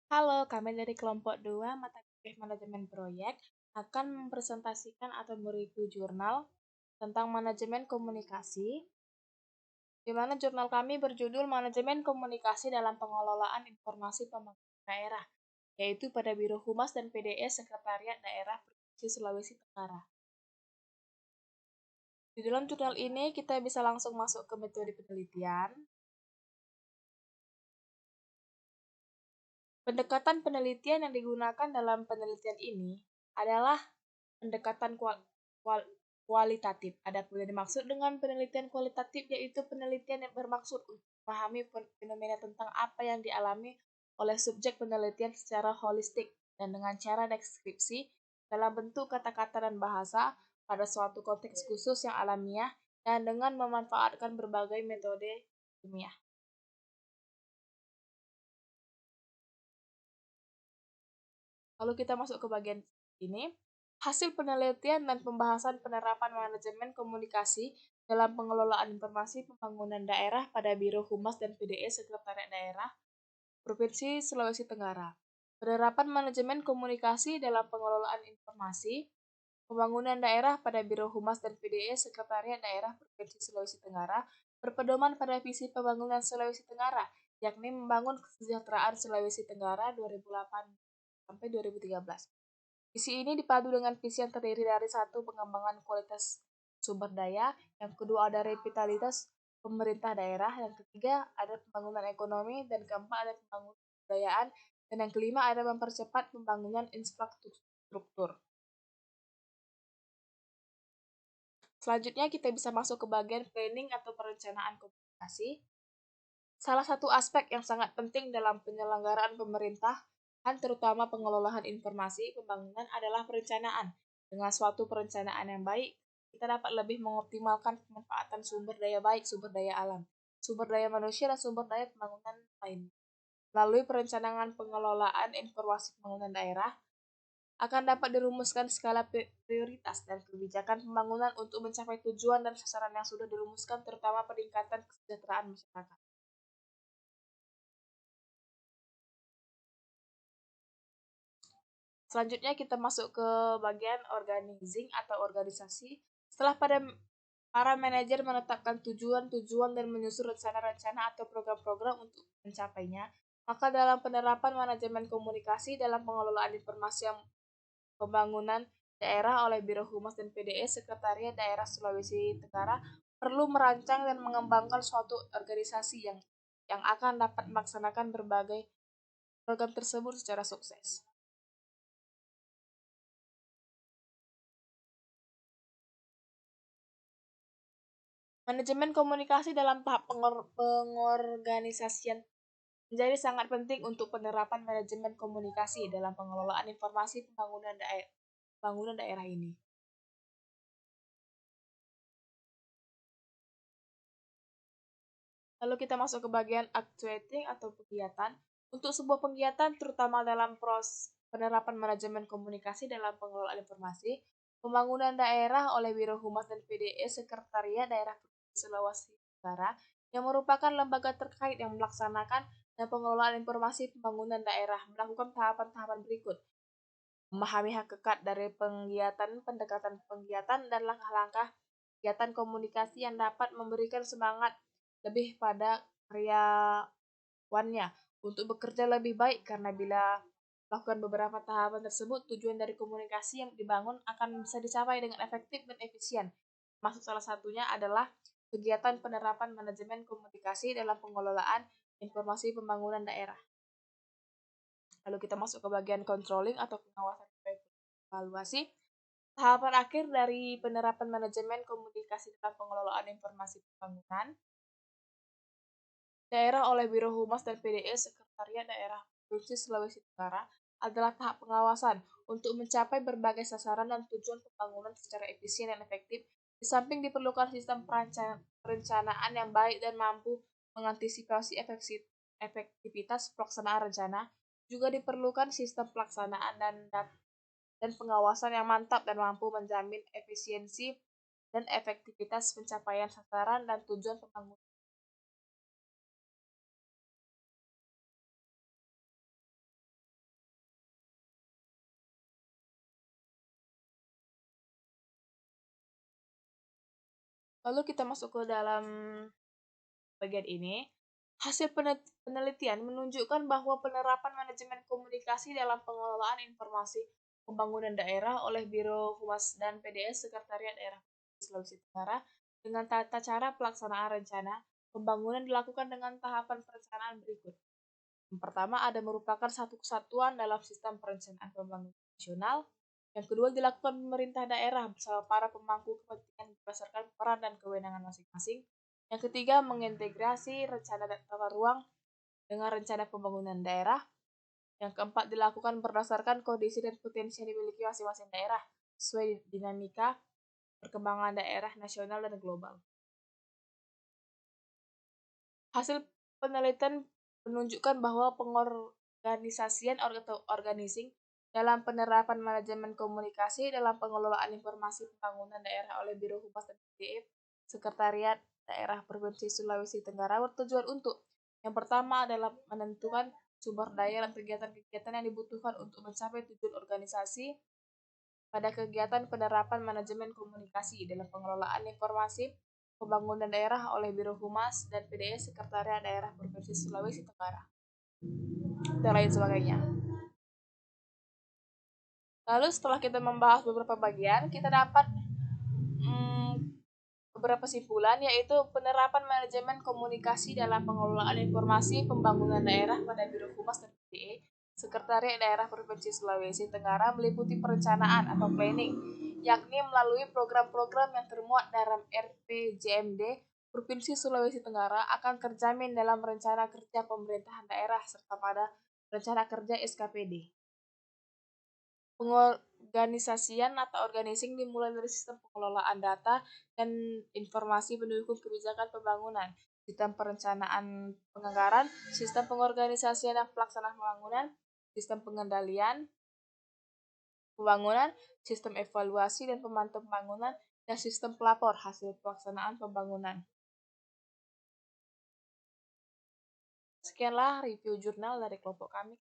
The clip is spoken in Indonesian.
Halo, kami dari kelompok 2 mata kuliah manajemen proyek akan mempresentasikan atau mereview jurnal tentang manajemen komunikasi, di mana jurnal kami berjudul Manajemen Komunikasi dalam Pengelolaan Informasi Pembangunan Daerah, yaitu pada Biro Humas dan PDS Sekretariat Daerah Provinsi Sulawesi Tenggara. Di dalam jurnal ini kita bisa langsung masuk ke metode penelitian. Pendekatan penelitian yang digunakan dalam penelitian ini adalah pendekatan kualitatif. Adapun yang dimaksud dengan penelitian kualitatif yaitu penelitian yang bermaksud untuk memahami fenomena tentang apa yang dialami oleh subjek penelitian secara holistik dan dengan cara deskripsi dalam bentuk kata-kata dan bahasa pada suatu konteks khusus yang alamiah dan dengan memanfaatkan berbagai metode ilmiah. Lalu kita masuk ke bagian ini. Hasil penelitian dan pembahasan penerapan manajemen komunikasi dalam pengelolaan informasi pembangunan daerah pada Biro Humas dan PDS Sekretariat Daerah Provinsi Sulawesi Tenggara. Penerapan manajemen komunikasi dalam pengelolaan informasi pembangunan daerah pada Biro Humas dan PDS Sekretariat Daerah Provinsi Sulawesi Tenggara berpedoman pada visi pembangunan Sulawesi Tenggara, yakni membangun kesejahteraan Sulawesi Tenggara 2008 sampai 2013. Visi ini dipadu dengan visi yang terdiri dari satu, pengembangan kualitas sumber daya, yang kedua ada revitalitas pemerintah daerah, yang ketiga ada pembangunan ekonomi, dan keempat ada pembangunan kebudayaan, dan yang kelima ada mempercepat pembangunan infrastruktur. Selanjutnya kita bisa masuk ke bagian planning atau perencanaan komunikasi. Salah satu aspek yang sangat penting dalam penyelenggaraan pemerintahan, terutama pengelolaan informasi pembangunan, adalah perencanaan. Dengan suatu perencanaan yang baik, kita dapat lebih mengoptimalkan pemanfaatan sumber daya baik, sumber daya alam, sumber daya manusia, dan sumber daya pembangunan lainnya. Melalui perencanaan pengelolaan informasi pembangunan daerah, akan dapat dirumuskan skala prioritas dan kebijakan pembangunan untuk mencapai tujuan dan sasaran yang sudah dirumuskan, terutama peningkatan kesejahteraan masyarakat. Selanjutnya kita masuk ke bagian organizing atau organisasi. Setelah para manajer menetapkan tujuan-tujuan dan menyusun rencana-rencana atau program-program untuk mencapainya, maka dalam penerapan manajemen komunikasi dalam pengelolaan informasi yang pembangunan daerah oleh Biro Humas dan PDS Sekretariat Daerah Sulawesi Tenggara perlu merancang dan mengembangkan suatu organisasi yang akan dapat melaksanakan berbagai program tersebut secara sukses. Manajemen komunikasi dalam tahap pengorganisasian menjadi sangat penting untuk penerapan manajemen komunikasi dalam pengelolaan informasi pembangunan daerah ini. Lalu kita masuk ke bagian actuating atau kegiatan. Untuk sebuah kegiatan, terutama dalam penerapan manajemen komunikasi dalam pengelolaan informasi, pembangunan daerah oleh Biro Humas dan PDS Sekretariat Daerah Sulawesi Tenggara, yang merupakan lembaga terkait yang melaksanakan dan pengelolaan informasi pembangunan daerah, melakukan tahapan-tahapan berikut. Memahami hakikat dari kegiatan, pendekatan kegiatan, dan langkah-langkah kegiatan komunikasi yang dapat memberikan semangat lebih pada karyawannya untuk bekerja lebih baik, karena bila melakukan beberapa tahapan tersebut, tujuan dari komunikasi yang dibangun akan bisa dicapai dengan efektif dan efisien. Maksud salah satunya adalah kegiatan penerapan manajemen komunikasi dalam pengelolaan informasi pembangunan daerah. Lalu kita masuk ke bagian controlling atau pengawasan evaluasi. Tahapan akhir dari penerapan manajemen komunikasi dalam pengelolaan informasi pembangunan daerah oleh Biro Humas dan PDS Sekretariat Daerah Provinsi Sulawesi Tenggara adalah tahap pengawasan untuk mencapai berbagai sasaran dan tujuan pembangunan secara efisien dan efektif. Di samping diperlukan sistem perencanaan yang baik dan mampu mengantisipasi efektivitas pelaksanaan rencana, juga diperlukan sistem pelaksanaan dan pengawasan yang mantap dan mampu menjamin efisiensi dan efektivitas pencapaian sasaran dan tujuan pembangunan. Lalu kita masuk ke dalam bagian ini. Hasil penelitian menunjukkan bahwa penerapan manajemen komunikasi dalam pengelolaan informasi pembangunan daerah oleh Biro Humas dan PDS Sekretariat Daerah Sulawesi Tenggara dengan tata cara pelaksanaan rencana pembangunan dilakukan dengan tahapan perencanaan berikut. Yang pertama ada merupakan satu kesatuan dalam sistem perencanaan pembangunan nasional. Yang kedua dilakukan pemerintah daerah bersama para pemangku kepentingan berdasarkan peran dan kewenangan masing-masing. Yang ketiga mengintegrasi rencana tata ruang dengan rencana pembangunan daerah. Yang keempat dilakukan berdasarkan kondisi dan potensi yang dimiliki masing-masing daerah sesuai dinamika perkembangan daerah nasional dan global. Hasil penelitian menunjukkan bahwa pengorganisasian atau organizing dalam penerapan manajemen komunikasi dalam pengelolaan informasi pembangunan daerah oleh Biro Humas dan PDE Sekretariat Daerah Provinsi Sulawesi Tenggara bertujuan untuk yang pertama adalah menentukan sumber daya dan kegiatan-kegiatan yang dibutuhkan untuk mencapai tujuan organisasi pada kegiatan penerapan manajemen komunikasi dalam pengelolaan informasi pembangunan daerah oleh Biro Humas dan PDS Sekretariat Daerah Provinsi Sulawesi Tenggara dan lain sebagainya. Lalu setelah kita membahas beberapa bagian, kita dapat beberapa kesimpulan yaitu penerapan manajemen komunikasi dalam pengelolaan informasi pembangunan daerah pada Biro Humas dan PDE Sekretariat Daerah Provinsi Sulawesi Tenggara meliputi perencanaan atau planning, yakni melalui program-program yang termuat dalam RPJMD Provinsi Sulawesi Tenggara akan terjamin dalam rencana kerja pemerintahan daerah serta pada rencana kerja SKPD. Pengorganisasian atau organizing dimulai dari sistem pengelolaan data dan informasi pendukung kebijakan pembangunan, sistem perencanaan penganggaran, sistem pengorganisasian dan pelaksanaan pembangunan, sistem pengendalian pembangunan, sistem evaluasi dan pemantau pembangunan, dan sistem pelapor hasil pelaksanaan pembangunan. Sekianlah review jurnal dari kelompok kami.